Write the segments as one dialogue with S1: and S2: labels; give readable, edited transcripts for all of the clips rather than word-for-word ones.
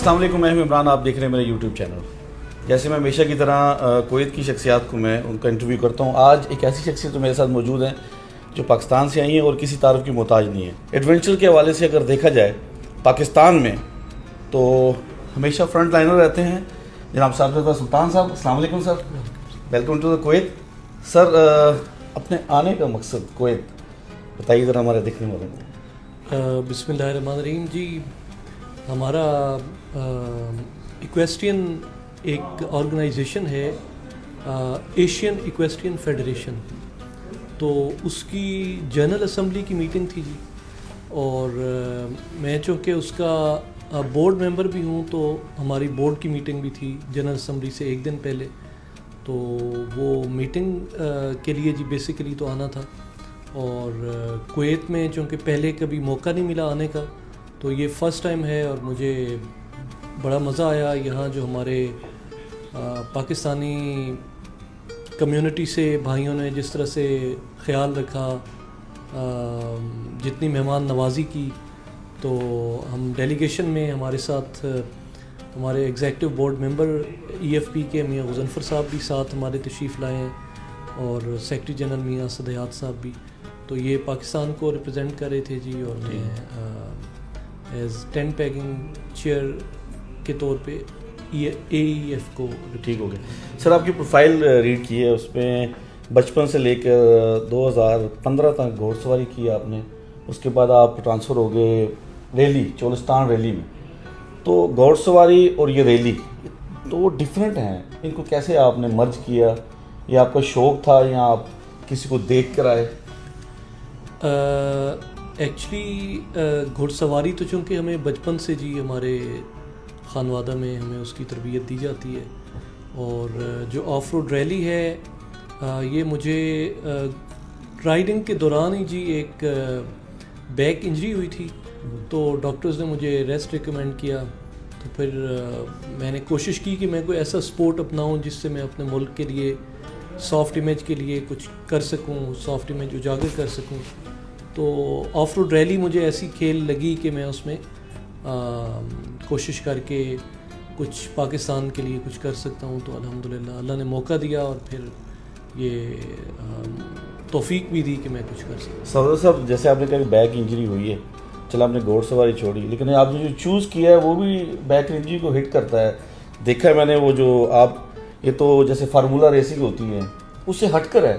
S1: السلام علیکم، میں ہوں عمران، آپ دیکھ رہے ہیں میرے یوٹیوب چینل. جیسے میں ہمیشہ کی طرح کویت کی شخصیات کو میں ان کا انٹرویو کرتا ہوں. آج ایک ایسی شخصیت تو میرے ساتھ موجود ہیں جو پاکستان سے آئی ہیں اور کسی تعارف کی محتاج نہیں ہے. ایڈونچر کے حوالے سے اگر دیکھا جائے پاکستان میں تو ہمیشہ فرنٹ لائنر رہتے ہیں. جناب صاحب سلطان صاحب، السلام علیکم سر، ویلکم ٹو دا کویت. سر اپنے آنے کا مقصد کویت بتائیے ذرا ہمارے دیکھنے والوں کو.
S2: بسم اللہ الرحمن الرحیم. جی، ہمارا ایکویسٹرین ایک آرگنائزیشن ہے، ایشین ایکویسٹرین فیڈریشن. تو اس کی جنرل اسمبلی کی میٹنگ تھی جی، اور میں چونکہ اس کا بورڈ ممبر بھی ہوں تو ہماری بورڈ کی میٹنگ بھی تھی جنرل اسمبلی سے ایک دن پہلے. تو وہ میٹنگ کے لیے جی بیسیکلی تو آنا تھا، اور کویت میں چونکہ پہلے کبھی موقع نہیں ملا آنے کا تو یہ فرسٹ ٹائم ہے، اور مجھے بڑا مزہ آیا. یہاں جو ہمارے پاکستانی کمیونٹی سے بھائیوں نے جس طرح سے خیال رکھا، جتنی مہمان نوازی کی، تو ہم ڈیلیگیشن میں ہمارے ساتھ ہمارے executive board member E F P کے میاں غضنفر صاحب بھی ساتھ ہمارے تشریف لائے ہیں، اور سیکرٹری جنرل میاں صدیات صاحب بھی. تو یہ پاکستان کو ریپرزینٹ کر رہے تھے جی، اور میں ایز 10 پیگنگ چیئر کے طور پہ اے ای ایف کو.
S1: ٹھیک ہو گیا سر. آپ کی پروفائل ریڈ کی ہے، اس میں بچپن سے لے کر 2015 تک گھوڑ سواری کی آپ نے. اس کے بعد آپ ٹرانسفر ہو گئے ریلی، چولستان ریلی میں. تو گھوڑ سواری اور یہ ریلی تو وہ ڈفرینٹ ہیں، ان کو کیسے آپ نے مرج کیا؟ یا آپ کا شوق تھا یا آپ کسی کو دیکھ کر آئے؟
S2: ایکچولی گھوڑ سواری تو چونکہ ہمیں بچپن سے جی ہمارے خانوادہ میں ہمیں اس کی تربیت دی جاتی ہے. اور جو آف روڈ ریلی ہے یہ مجھے رائڈنگ کے دوران ہی جی ایک بیک انجری ہوئی تھی، تو ڈاکٹرز نے مجھے ریسٹ ریکمینڈ کیا. تو پھر میں نے کوشش کی کہ میں کوئی ایسا سپورٹ اپناؤں جس سے میں اپنے ملک کے لیے سافٹ امیج کے لیے کچھ کر سکوں، سافٹ امیج اجاگر کر سکوں. تو آف روڈ ریلی مجھے ایسی کھیل لگی کہ میں اس میں کوشش کر کے کچھ پاکستان کے لیے کچھ کر سکتا ہوں. تو الحمدللہ اللہ نے موقع دیا، اور پھر یہ توفیق بھی دی کہ میں کچھ کر سکوں.
S1: سعودہ صاحب، جیسے آپ نے کہا کہ بیک انجری ہوئی ہے، چلا آپ نے گھوڑ سواری چھوڑی، لیکن آپ نے جو چوز کیا ہے وہ بھی بیک انجری کو ہٹ کرتا ہے. دیکھا ہے میں نے وہ جو آپ یہ تو جیسے فارمولا ریسنگ ہوتی ہے اس سے ہٹ کر ہے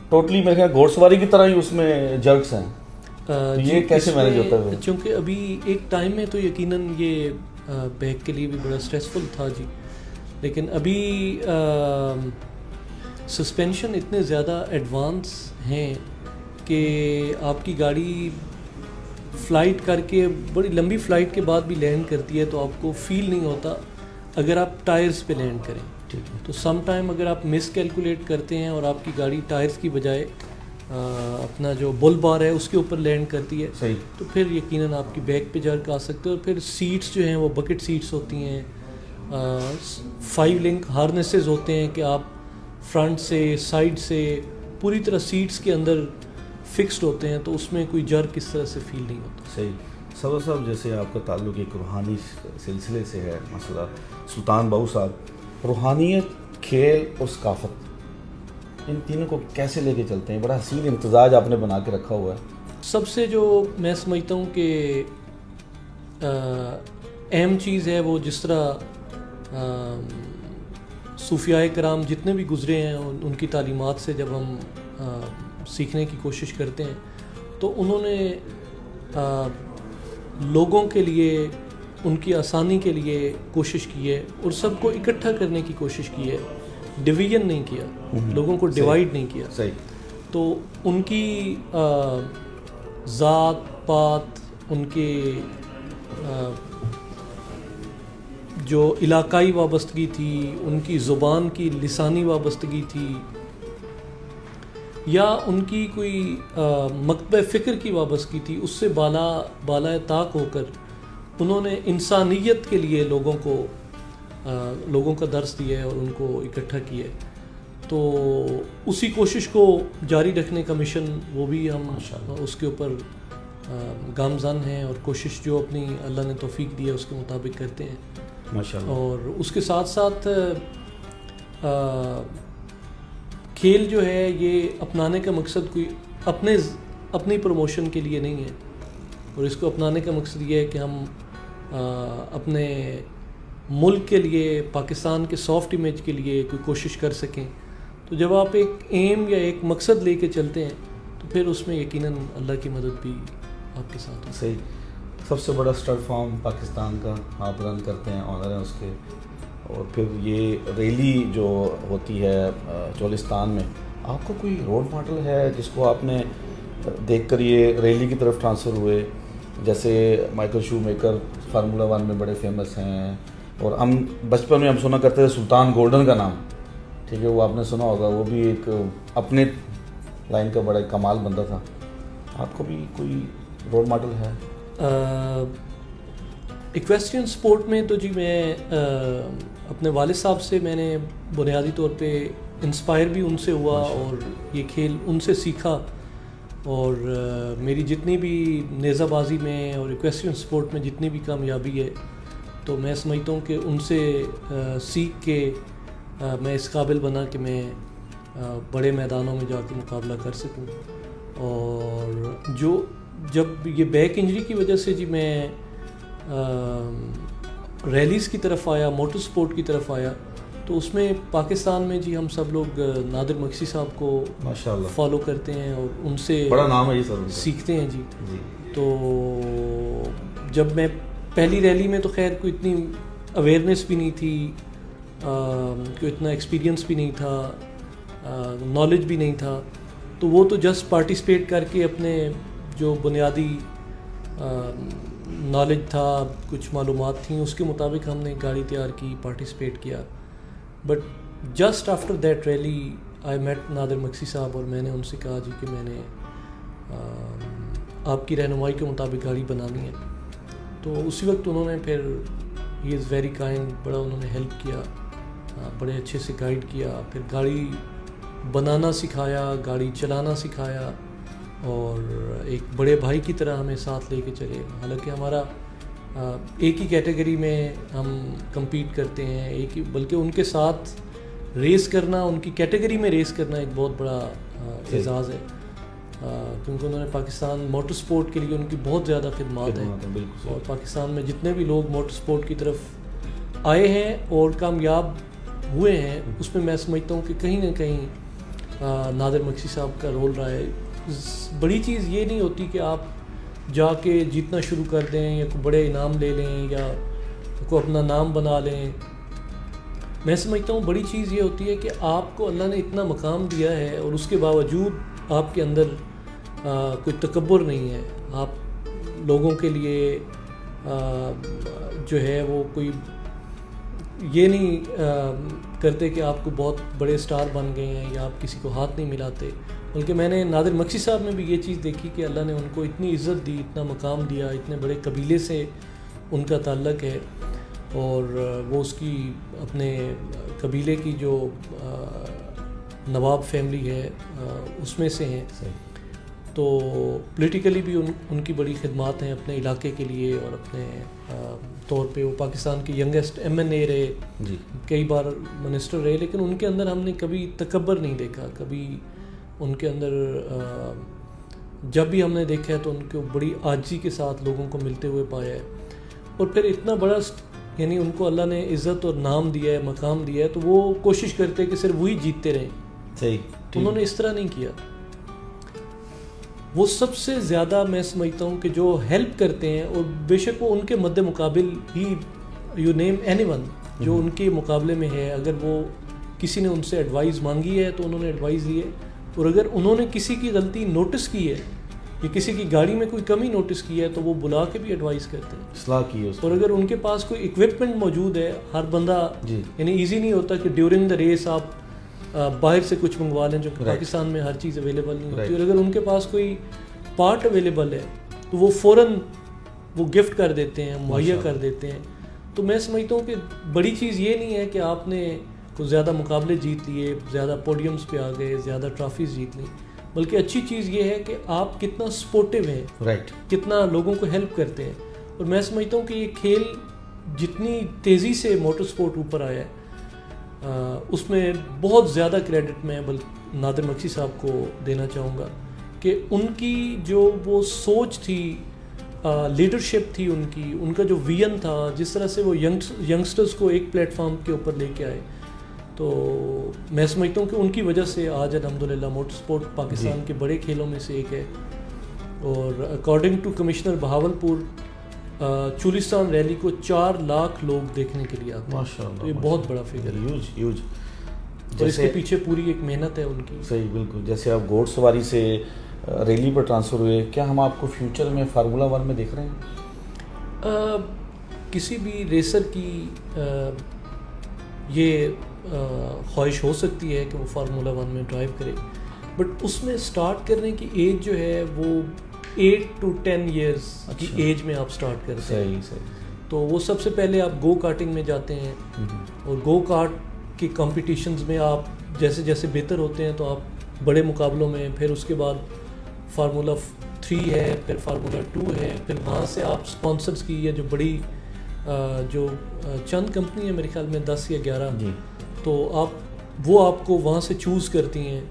S1: ٹوٹلی. میرے خیال گھوڑ سواری کی طرح ہی اس میں جرکس ہیں. یہ کیسے مینیج ہوتا ہے؟
S2: چونکہ ابھی ایک ٹائم میں تو یقیناً یہ بیک کے لیے بھی بڑا اسٹریسفل تھا جی، لیکن ابھی سسپینشن اتنے زیادہ ایڈوانس ہیں کہ آپ کی گاڑی فلائٹ کر کے بڑی لمبی فلائٹ کے بعد بھی لینڈ کرتی ہے تو آپ کو فیل نہیں ہوتا اگر آپ ٹائرز پہ لینڈ کریں. تو سم ٹائم اگر آپ مس کیلکولیٹ کرتے ہیں اور آپ کی گاڑی ٹائرز کی بجائے اپنا جو بل بار ہے اس کے اوپر لینڈ کرتی ہے
S1: صحیح،
S2: تو پھر یقیناً آپ کی بیک پہ جرک آ سکتے ہیں. اور پھر سیٹس جو ہیں وہ بکٹ سیٹس ہوتی ہیں، 5 لنک ہارنیسز ہوتے ہیں کہ آپ فرنٹ سے سائڈ سے پوری طرح سیٹس کے اندر فکسڈ ہوتے ہیں، تو اس میں کوئی جرک اس طرح سے فیل نہیں ہوتا.
S1: صحیح. سعودہ صاحب، جیسے آپ کا تعلق ایک روحانی سلسلے سے ہے، مسئلہ سلطان باؤ صاحب، روحانیت، کھیل اور ثقافت، ان تینوں کو کیسے لے کے چلتے ہیں؟ بڑا حسین امتزاج آپ نے بنا کے رکھا ہوا ہے.
S2: سب سے جو میں سمجھتا ہوں کہ اہم چیز ہے وہ جس طرح صوفیاء کرام جتنے بھی گزرے ہیں ان کی تعلیمات سے جب ہم سیکھنے کی کوشش کرتے ہیں تو انہوں نے لوگوں کے لیے ان کی آسانی کے لیے کوشش کی ہے اور سب کو اکٹھا کرنے کی کوشش کی ہے، ڈویژن نہیں کیا، لوگوں کو ڈیوائیڈ نہیں کیا.
S1: صحیح.
S2: تو ان کی ذات پات، ان کے جو علاقائی وابستگی تھی، ان کی زبان کی لسانی وابستگی تھی، یا ان کی کوئی مکتبہ فکر کی وابستگی تھی، اس سے بالائے طاق ہو کر انہوں نے انسانیت کے لیے لوگوں کا درس دیا ہے اور ان کو اکٹھا کیا ہے. تو اسی کوشش کو جاری رکھنے کا مشن وہ بھی ہم اس کے اوپر گامزن ہیں اور کوشش جو اپنی اللہ نے توفیق دی ہے اس کے مطابق کرتے ہیں.
S1: ماشاءاللہ.
S2: اور اس کے ساتھ ساتھ کھیل جو ہے یہ اپنانے کا مقصد کوئی اپنی پروموشن کے لیے نہیں ہے, اور اس کو اپنانے کا مقصد یہ ہے کہ ہم اپنے ملک کے لیے, پاکستان کے سافٹ امیج کے لیے کوئی کوشش کر سکیں. تو جب آپ ایک ایم یا ایک مقصد لے کے چلتے ہیں تو پھر اس میں یقیناً اللہ کی مدد بھی آپ کے ساتھ ہے.
S1: صحیح. سب سے بڑا اسٹڈ فارم پاکستان کا آپ رن کرتے ہیں, آنر ہیں اس کے, اور پھر یہ ریلی جو ہوتی ہے چولستان میں, آپ کو کوئی رول ماڈل ہے جس کو آپ نے دیکھ کر یہ ریلی کی طرف ٹرانسفر ہوئے؟ جیسے مائیکل شو میکر فارمولا 1 میں بڑے فیمس ہیں, اور ہم بچپن میں ہم سنا کرتے تھے سلطان گولڈن کا نام, ٹھیک ہے, وہ آپ نے سنا ہوگا, وہ بھی ایک اپنے لائن کا بڑا کمال بندہ تھا. آپ کو بھی کوئی رول ماڈل ہے؟
S2: ایکویسٹرین سپورٹ میں تو جی میں اپنے والد صاحب سے میں نے بنیادی طور پہ انسپائر بھی ان سے ہوا, اور یہ کھیل ان سے سیکھا, اور میری جتنی بھی نیزہ بازی میں اور ایکویسٹرین سپورٹ میں جتنی بھی کامیابی ہے تو میں سمجھتا ہوں کہ ان سے سیکھ کے میں اس قابل بنا کہ میں بڑے میدانوں میں جا کے مقابلہ کر سکوں. اور جب یہ بیک انجری کی وجہ سے جی میں ریلیز کی طرف آیا, موٹر سپورٹ کی طرف آیا, تو اس میں پاکستان میں جی ہم سب لوگ نادر مکسی صاحب کو
S1: ماشاءاللہ
S2: فالو کرتے ہیں اور ان سے
S1: بڑا نام ہے جی سر,
S2: سیکھتے ہیں جی. تو جب میں پہلی ریلی میں تو خیر کوئی اتنی اویئرنیس بھی نہیں تھی, کوئی اتنا ایکسپیرینس بھی نہیں تھا, نالج بھی نہیں تھا, تو وہ تو جسٹ پارٹیسپیٹ کر کے اپنے جو بنیادی نالج تھا, کچھ معلومات تھیں, اس کے مطابق ہم نے گاڑی تیار کی, پارٹیسپیٹ کیا. But just after that rally I met Nadir Magsi sahib, اور میں نے ان سے کہا جی کہ میں نے آپ کی رہنمائی کے مطابق گاڑی بنانی ہے. تو اسی وقت انہوں نے پھر ہی از ویری کائنڈ, بڑا انہوں نے ہیلپ کیا, بڑے اچھے سے گائیڈ کیا, پھر گاڑی بنانا سکھایا, گاڑی چلانا سکھایا, اور ایک بڑے بھائی کی طرح ہمیں ساتھ لے کے چلے. حالانکہ ہمارا ایک ہی کیٹیگری میں ہم کمپیٹ کرتے ہیں, ایک ہی, بلکہ ان کے ساتھ ریس کرنا, ان کی کیٹیگری میں ریس کرنا ایک بہت بڑا اعزاز ہے, کیونکہ انہوں نے پاکستان موٹر سپورٹ کے لیے ان کی بہت زیادہ خدمات ہیں, اور پاکستان میں جتنے بھی لوگ موٹر سپورٹ کی طرف آئے ہیں اور کامیاب ہوئے ہیں, اس میں میں سمجھتا ہوں کہ کہیں نہ کہیں نادر مکسی صاحب کا رول رہا ہے. بڑی چیز یہ نہیں ہوتی کہ آپ جا کے جیتنا شروع کر دیں یا کوئی بڑے انعام لے لیں یا کوئی اپنا نام بنا لیں. میں سمجھتا ہوں بڑی چیز یہ ہوتی ہے کہ آپ کو اللہ نے اتنا مقام دیا ہے اور اس کے باوجود آپ کے اندر کوئی تکبر نہیں ہے. آپ لوگوں کے لیے جو ہے وہ کوئی یہ نہیں کرتے کہ آپ کو بہت بڑے سٹار بن گئے ہیں یا آپ کسی کو ہاتھ نہیں ملاتے. بلکہ میں نے نادر مکسی صاحب میں بھی یہ چیز دیکھی کہ اللہ نے ان کو اتنی عزت دی, اتنا مقام دیا, اتنے بڑے قبیلے سے ان کا تعلق ہے, اور وہ اس کی اپنے قبیلے کی جو نواب فیملی ہے اس میں سے ہیں. تو پولیٹیکلی بھی ان کی بڑی خدمات ہیں اپنے علاقے کے لیے, اور اپنے طور پہ وہ پاکستان کے ینگسٹ MNA رہے, کئی بار منسٹر رہے, لیکن ان کے اندر ہم نے کبھی تکبر نہیں دیکھا. کبھی ان کے اندر جب بھی ہم نے دیکھا ہے تو ان کو بڑی عاجزی کے ساتھ لوگوں کو ملتے ہوئے پایا ہے. اور پھر اتنا بڑا یعنی ان کو اللہ نے عزت اور نام دیا ہے, مقام دیا ہے, تو وہ کوشش کرتے کہ صرف وہی جیتتے رہیں.
S1: صحیح.
S2: انہوں نے اس طرح نہیں کیا. وہ سب سے زیادہ میں سمجھتا ہوں کہ جو ہیلپ کرتے ہیں, اور بے شک وہ ان کے مد مقابل ہی یو نیم اینی ون جو ان کے مقابلے میں ہے, اگر وہ کسی نے ان سے ایڈوائز مانگی ہے تو انہوں نے ایڈوائز دی ہے, اور اگر انہوں نے کسی کی غلطی نوٹس کی ہے یا کسی کی گاڑی میں کوئی کمی نوٹس کی ہے تو وہ بلا کے بھی ایڈوائز کرتے ہیں,
S1: اصلاح کی ہے.
S2: اور اگر ان کے پاس کوئی اکوپمنٹ موجود ہے, ہر بندہ یعنی ایزی نہیں ہوتا کہ ڈیورنگ دا ریس آپ باہر سے کچھ منگوا لیں, جو پاکستان میں ہر چیز اویلیبل نہیں ہوتی, اور اگر ان کے پاس کوئی پارٹ اویلیبل ہے تو وہ فوراً وہ گفٹ کر دیتے ہیں, مہیا کر دیتے ہیں. تو میں سمجھتا ہوں کہ بڑی چیز یہ نہیں ہے کہ آپ نے کچھ زیادہ مقابلے جیت لیے, زیادہ پوڈیمز پہ آ گئے, زیادہ ٹرافیز جیت لیں, بلکہ اچھی چیز یہ ہے کہ آپ کتنا سپورٹیو ہیں, کتنا لوگوں کو ہیلپ کرتے ہیں. اور میں سمجھتا ہوں کہ یہ کھیل جتنی تیزی سے موٹر سپورٹ اوپر آیا ہے اس میں بہت زیادہ کریڈٹ میں نادر مکسی صاحب کو دینا چاہوں گا کہ ان کی جو وہ سوچ تھی, لیڈرشپ تھی ان کا جو ویژن تھا, جس طرح سے وہ ینگسٹرز کو ایک پلیٹ فارم کے اوپر لے کے آئے, تو میں سمجھتا ہوں کہ ان کی وجہ سے آج الحمدللہ موٹر سپورٹ پاکستان کے بڑے کھیلوں میں سے ایک ہے. اور according to commissioner Bahawalpur Cholistan rally کو 4 لاکھ لوگ دیکھنے کے لیے آتے ہیں.
S1: ماشاءاللہ,
S2: تو یہ بہت بڑا فگر ہے,
S1: ہیوج.
S2: اور اس کے پیچھے پوری ایک محنت ہے ان کی.
S1: صحیح, بالکل. جیسے آپ گھوڑ سواری سے ریلی پر ٹرانسفر ہوئے, کیا ہم آپ کو فیوچر میں فارمولا 1 میں دیکھ رہے ہیں؟
S2: کسی بھی ریسر کی یہ خواہش ہو سکتی ہے کہ وہ فارمولا 1 میں ڈرائیو کرے, بٹ اس میں سٹارٹ کرنے کی ایج جو ہے وہ 8 to 10 ایئرس کی ایج میں آپ سٹارٹ کرتے ہیں.
S1: صحیح.
S2: تو وہ سب سے پہلے آپ گو کارٹنگ میں جاتے ہیں, اور گو کارٹ کی کمپٹیشنز میں آپ جیسے جیسے بہتر ہوتے ہیں تو آپ بڑے مقابلوں میں, پھر اس کے بعد فارمولا 3 ہے, پھر فارمولا 2 ہے, پھر وہاں سے آپ سپانسرز کی یا جو بڑی جو چند کمپنی ہے میرے خیال میں 10 یا 11, تو وہ آپ کو وہاں سے چوز کرتی ہیں.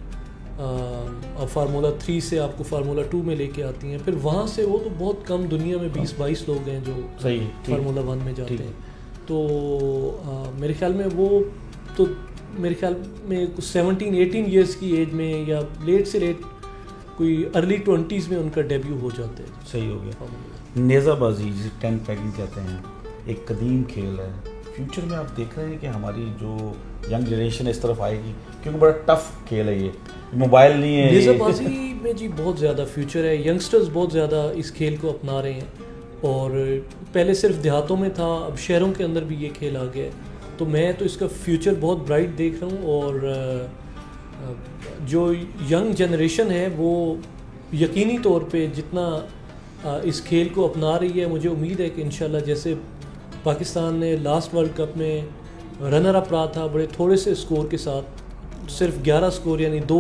S2: فارمولا 3 سے آپ کو فارمولا 2 میں لے کے آتی ہیں, پھر وہاں سے وہ تو بہت کم دنیا میں 20-22 لوگ ہیں جو فارمولا 1 میں جاتے ہیں. تو میرے خیال میں وہ تو میرے خیال میں 17-18 ایئرس کی ایج میں یا لیٹ سے لیٹ کوئی ارلی 20s میں ان کا ڈیبیو ہو جاتا ہے.
S1: صحیح ہو گیا. نیزہ بازی جسے ٹینٹ پیکنگ کہتے ہیں, ایک قدیم کھیل ہے. فیوچر میں آپ دیکھ رہے ہیں کہ ہماری جو ینگ جنریشن اس طرف آئے گی, کیونکہ بڑا ٹف کھیل ہے, یہ موبائل نہیں ہے.
S2: نیزہ بازی میں جی بہت زیادہ فیوچر ہے, ینگسٹرز بہت زیادہ اس کھیل کو اپنا رہے ہیں, اور پہلے صرف دیہاتوں میں تھا, اب شہروں کے اندر بھی یہ کھیل آ گیا ہے. تو میں تو اس کا فیوچر بہت برائٹ دیکھ رہا ہوں, اور جو ینگ جنریشن ہے وہ یقینی طور پہ جتنا اس کھیل کو اپنا رہی ہے, مجھے امید ہے کہ انشاءاللہ جیسے پاکستان نے لاسٹ ورلڈ کپ میں رنر اپ رہا تھا بڑے تھوڑے سے اسکور کے ساتھ, صرف 11 اسکور یعنی 2